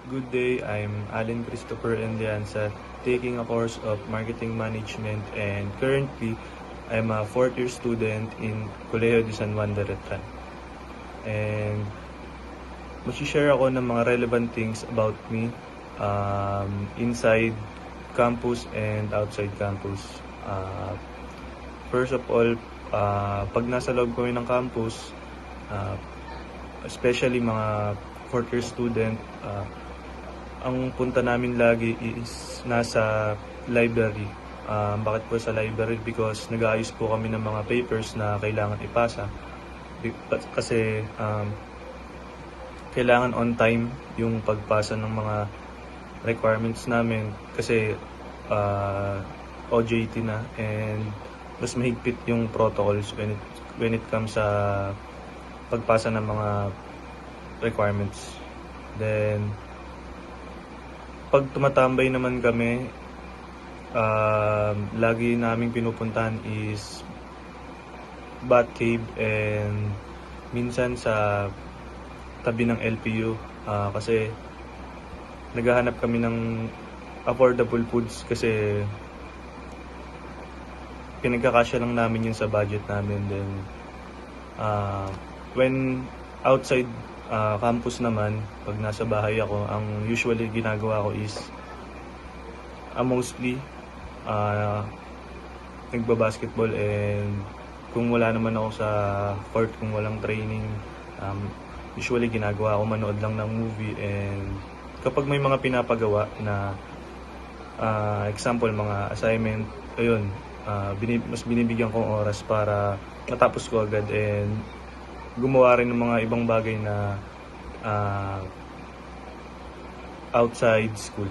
Good day, I'm Allen Christopher Endianza, taking a course of Marketing Management, and currently I'm a fourth year student in Colegio de San Juan de Letran. And share ako ng mga relevant things about me inside campus and outside campus. First of all, pag nasa loob kami ng campus, especially mga fourth year student, ang punta namin lagi is nasa library. Bakit po sa library? Because nag-aayos po kami ng mga papers na kailangan ipasa. Kasi kailangan on time yung pagpasa ng mga requirements namin. Kasi OJT na, and mas mahigpit yung protocols when it comes sa pagpasa ng mga requirements. Then pag tumatambay naman kami, lagi naming pinupuntahan is Batcave, and minsan sa tabi ng LPU, kasi naghahanap kami ng affordable foods kasi pinagkakasya lang namin yun sa budget namin. Then when outside campus naman, pag nasa bahay ako, ang usually ginagawa ko is mostly nagbabasketball, and kung wala naman ako sa court, kung walang training, usually ginagawa ko manood lang ng movie. And kapag may mga pinapagawa na example, mga assignment, ayun, mas binibigyan kong oras para matapos ko agad and gumawa rin ng mga ibang bagay na outside school.